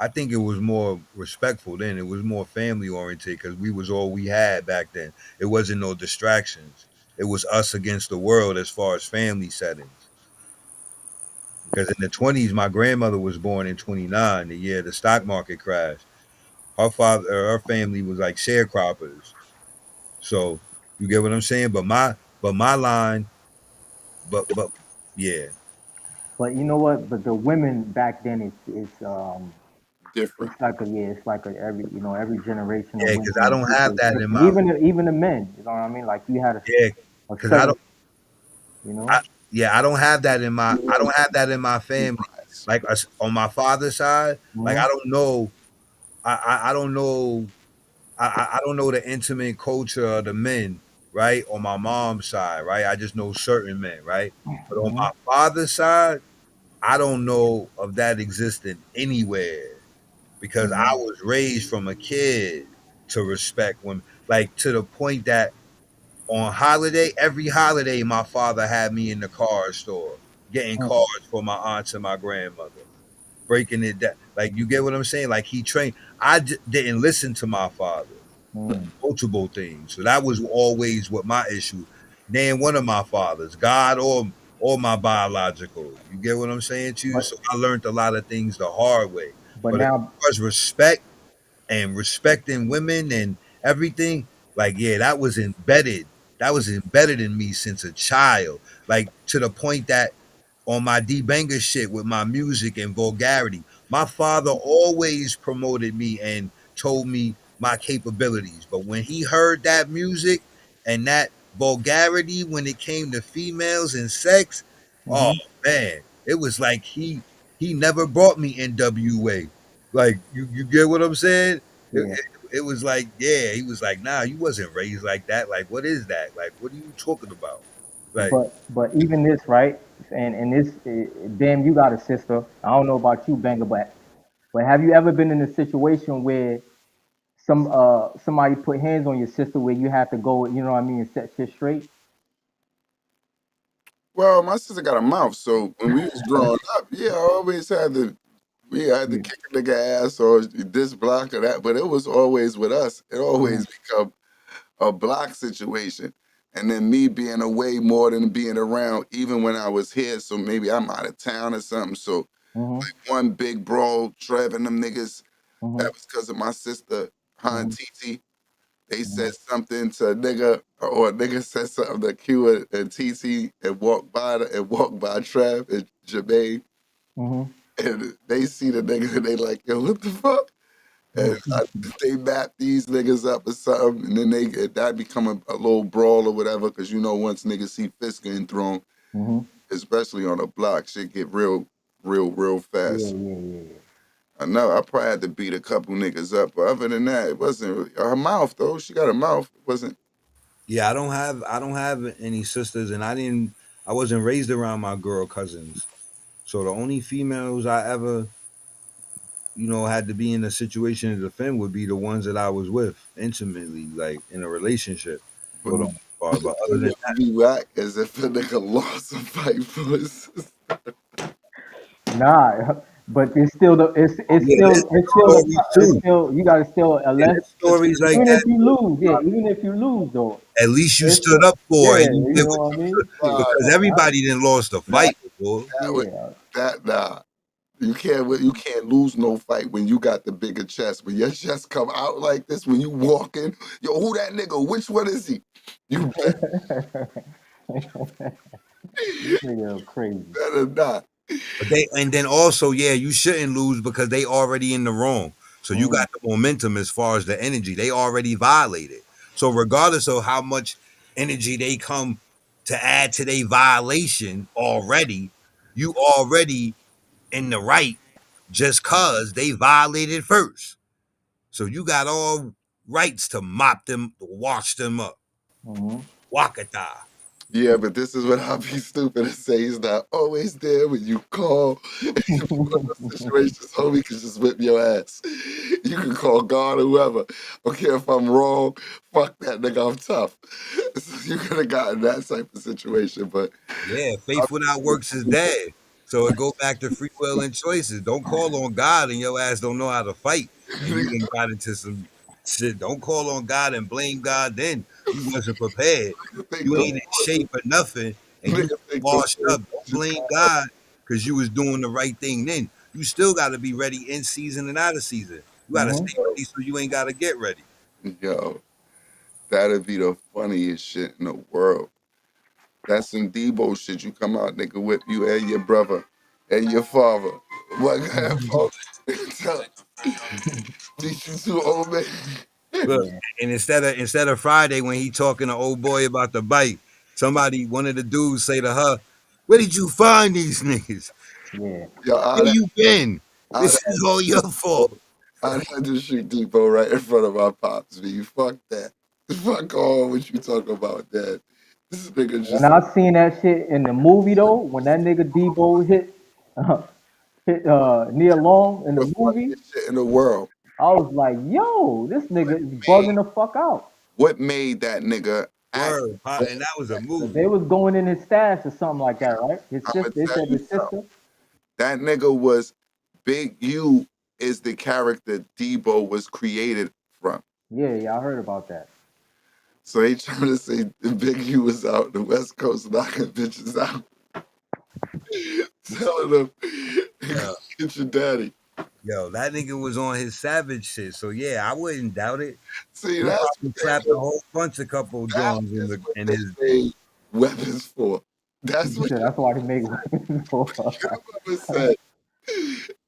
I think it was more respectful then. It was more family oriented because we was all we had back then. It wasn't no distractions. It was us against the world as far as family settings. Because in the 20s, my grandmother was born in 29, the year the stock market crashed. Her family was like sharecroppers. So you get what I'm saying? But my line, but yeah, But you know what? But the women back then, Different. it's like a yeah, it's like a every every generation of yeah, because I women don't is have that in different. my Even the men, you know what I mean? Like you had yeah, a because I certain, don't you know. I yeah, I don't have that in my I You don't have that in my know, family. Like us on my father's side, like Hmm. I don't know, I don't know, I don't know the intimate culture of the men, right? On my mom's side, right? I just know certain men, right? But on Hmm. my father's side, I don't know of that existing anywhere because I Hmm. was raised from a kid to respect women, like to the point that on holiday, every holiday, my father had me in the car store getting cards for my aunts and my grandmother, breaking it down. Like you get what I'm saying? Like he trained. Didn't listen to my father. Hmm. Multiple things. So that was always what my issue. Name one of my fathers, God or my biological. You get what I'm saying to you? But So I learned a lot of things the hard way. but But as now, far as respect and respecting women and everything, like yeah, that was embedded. That was embedded in me since a child. Like to the point that on my D Banger shit with my music and vulgarity, my father always promoted me and told me my capabilities. But when he heard that music and that vulgarity when it came to females and sex, oh hmm, man, it was like he never brought me NWA. Like you get what I'm saying? yeah. It was like, yeah, he was like, nah, you wasn't raised like that. Like, what is that? Like, what are you talking about? Like, But even this, right? And this, damn, you got a sister. I don't know about you, Banger, but have you ever been in a situation where somebody put hands on your sister where you had to go, you know what I mean, and set shit straight? well, my sister got a mouth, so when we was growing up, yeah, I always had to we had to Yeah. kick a nigga ass or this block or that, but it was always with us. It Mhm. always become a block situation. And then me being away more than being around, even when I was here. So maybe I'm out of town or something. So Mhm. one big brawl, Trev and them niggas, Mhm. that was because of my sister, her and Mhm. TT. They said Mhm. something to a nigga, or a nigga said something to Q and TT and walked by Trev and Jermaine. Mhm. And they see the nigga and they like, yo, what the fuck? And they map these niggas up or something, and then that become a little brawl or whatever. Because once niggas see fist getting thrown, Mhm. especially on a block, shit get real Yeah, fast. yeah, yeah, yeah. I know I probably had to beat a couple niggas up, but other than that, it wasn't really her mouth though. She got a mouth. It wasn't. yeah, I don't have any sisters, and I wasn't raised around my girl cousins. So the only females I ever had to be in a situation to defend would be the ones that I was with intimately, like in a relationship But for the most part. But other you than ever be whack as if a nigga lost a fight for his sister. Nah, but oh yeah, there's stories it's too. still you gotta still Yeah, unless there's stories like even if that. you lose, yeah, even if you lose though, At least you it's stood still up for yeah, it and you you did know what what I you mean? could Yeah, Nah, because that, everybody didn't lost the that fight before. that would yeah. that nah. You can't lose no fight when you got the bigger chest. When your chest come out like this, when you walk in, yo, who that nigga? Which one is he? You This nigga crazy. better not. But and then also, yeah, you shouldn't lose because they already in the wrong. So you Mm, got the momentum as far as the energy. They already violated. So regardless of how much energy they come to add to their violation already, you already in the right just cause they violated first. So you got all rights to mop them, wash them up. mhm. Wakata. Yeah, but this is what I'll be stupid and say. He's not always there when you call. In one of those situations, homie can just whip your ass. You can call God or whoever. I don't care if I'm wrong. Fuck that nigga, I'm tough. So you could have gotten that type of situation, but Yeah, I'll faith without be works is stupid. dead. So it go back to free will and choices. Don't call on God and your ass don't know how to fight, and you done got into some shit. Don't call on God and blame God. Then you wasn't prepared. Niggas think You the ain't in shape or nothing, and you niggas think the washed world up. Don't just blame God because you was doing the right thing. Then you still got to be ready in season and out of season. You got to Mm-hmm. stay ready so you ain't got to get ready. yo, that'd be the funniest shit in the world. That's some Debo shit. You come out, nigga, whip you and your brother and your father. What folks? Tell- Teach you two old man. Look, Yeah, and instead of Friday when he talking to old boy about the bike, one of the dudes say to her, "Where did you find these niggas? yeah. Yo, Where you been? I'd, This is all your fault." I'd have to shoot Debo right in front of my pops, man. Fuck that. Fuck all what you talk about, Dad. This nigga When just I seen that shit in the movie though, when that nigga Debo hit Nia Long in the the movie, funniest shit in the world. I was like, yo, this nigga is Made, bugging the fuck out. what made that nigga act? Word, and that was a 'Cause they movie. was going in his stash or something like that, right? His I'm sister, gonna they tell said you his something. sister. That nigga was Big U is the character Debo was created from. Yeah, yeah, I heard about that. So they trying to say the Big U was out the West Coast knocking bitches out, telling them, Uh, "Get your daddy." yo, that nigga was on his savage shit. So yeah, I wouldn't doubt it. See, He that's probably slapped a whole bunch of couple that joints is what in they his. made weapons for. That's He what said your that's why he made weapons for. mama said.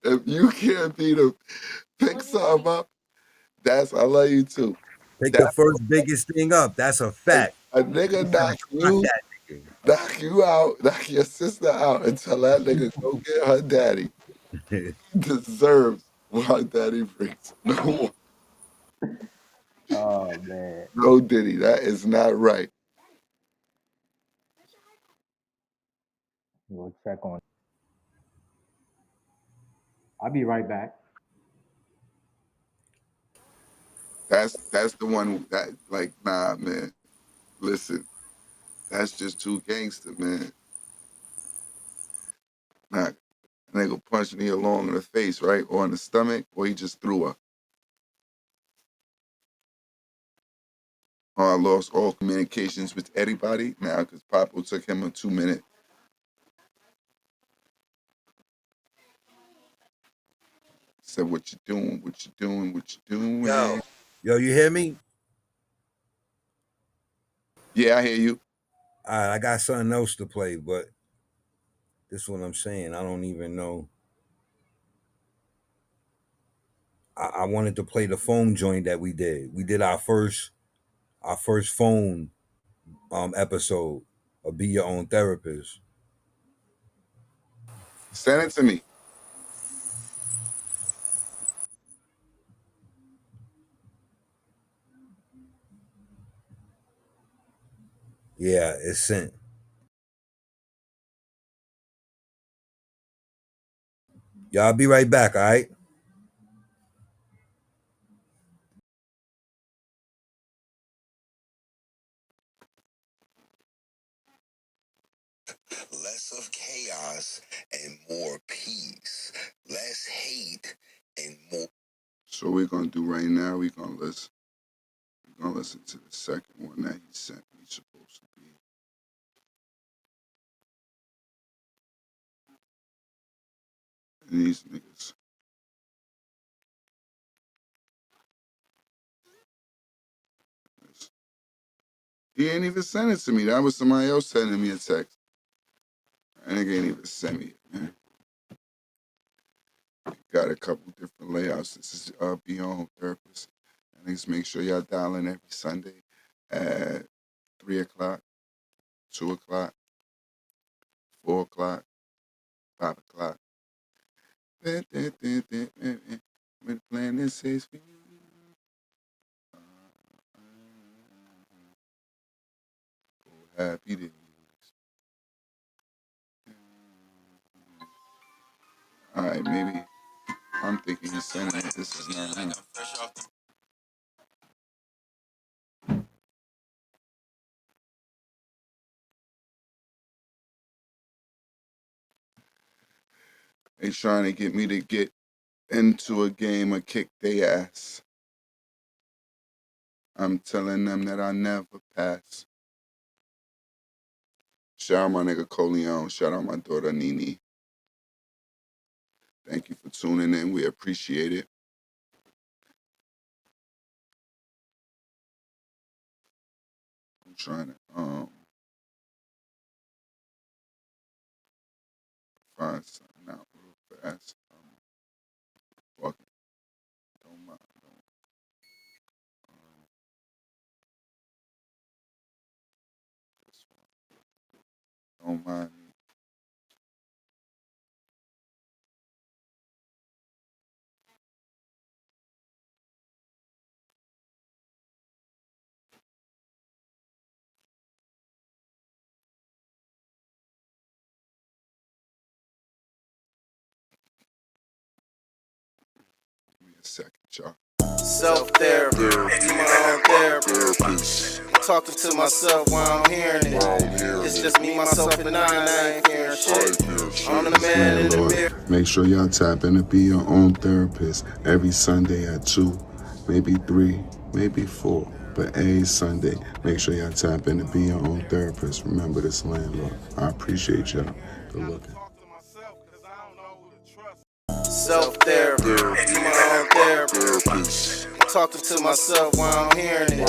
If you can't beat him, pick something up. That's I love you too. Pick the That's first biggest thing up. That's a fact. a You nigga gotta clock that knock you out, knock your sister out, and tell that nigga go get her daddy. nigga. Deserves what daddy brings. No, Oh man, no, Diddy, that is not right. we'll check on. I'll be right back. That's the one that like nah, man. Listen, that's just too gangster, man. Nah, nigga punched me along in the face, right, or in the stomach, or he just threw her. I lost all communications with anybody now because Papo took him a 2 minute. Said, "What you doing? What you doing? What you Yo, doing?" yo, you hear me? Yeah, I hear you. All right, I got something else to play, but this is what I'm saying. I don't even know. I wanted to play the phone joint that we did. We did our first phone episode of Be Your Own Therapist. Send it to me. Yeah, it's sent. Y'all be right back, all right? Less of chaos and more peace. Less hate and more. So we're gonna do right now. We're gonna listen to the second one that he sent me. Supposed to be these niggas. He ain't even sent it to me. That was somebody else sending me a text. That nigga ain't even sent me it, man. Got a couple different layouts. This is Be Your Own Therapist. And please make sure y'all dial in every Sunday at 3 o'clock, 2 o'clock, 4 o'clock, 5 o'clock. With the plan that says for you. Happy days. All right, maybe I'm thinking he's sending it. This is not him. They trying to get me to get into a game or kick their ass. I'm telling them that I never pass. Shout out my nigga Coleon. Shout out my daughter Nene. Thank you for tuning in. We appreciate it. I'm trying to find something out real fast. Fucking don't mind. Don't mind me. Give me a second, y'all. Self-therapy, my own therapist. Talking to myself while I'm hearing it. It's just me, myself, and I ain't hearing shit. I'm the man in the mirror. Make sure y'all tap in to be your own therapist every Sunday at 2, maybe 3, maybe 4. But every Sunday, make sure y'all tap in to be your own therapist. Remember this landlord. I appreciate y'all. Good looking. Self-therapy, my own therapist. Talking to myself while I'm hearing it.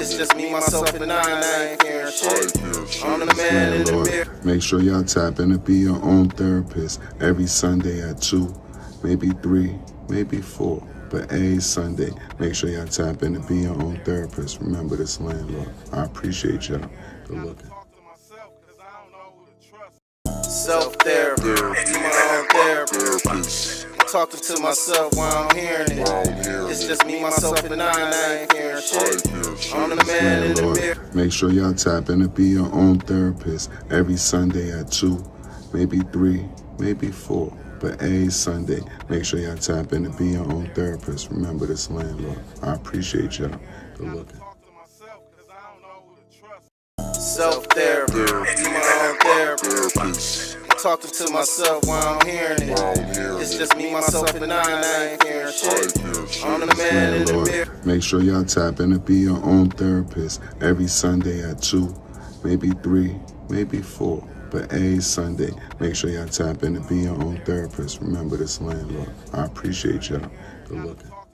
It's just me, myself, and I ain't hearing shit. I'm the man in the mirror. Make sure y'all tap in to be your own therapist every Sunday at 2, maybe 3, maybe 4. But every Sunday, make sure y'all tap in to be your own therapist. Remember this landlord. I appreciate y'all. Good looking. Self-therapy, my own therapist. Talking to myself while I'm hearing it. It's just me, myself, and I ain't hearing shit. I'm the man in the mirror. Make sure y'all tap in to be your own therapist every Sunday at 2, maybe 3, maybe 4. But every Sunday, make sure y'all tap in to be your own therapist. Remember this landlord. I appreciate y'all. Good looking. Self-therapy, my own therapist. Talking to myself while I'm hearing it. It's just me, myself, and I ain't hearing shit. I'm the man in the mirror. Make sure y'all tap in to be your own therapist every Sunday at 2, maybe 3, maybe 4. But every Sunday, make sure y'all tap in to be your own therapist. Remember this landlord. I appreciate y'all. Good looking.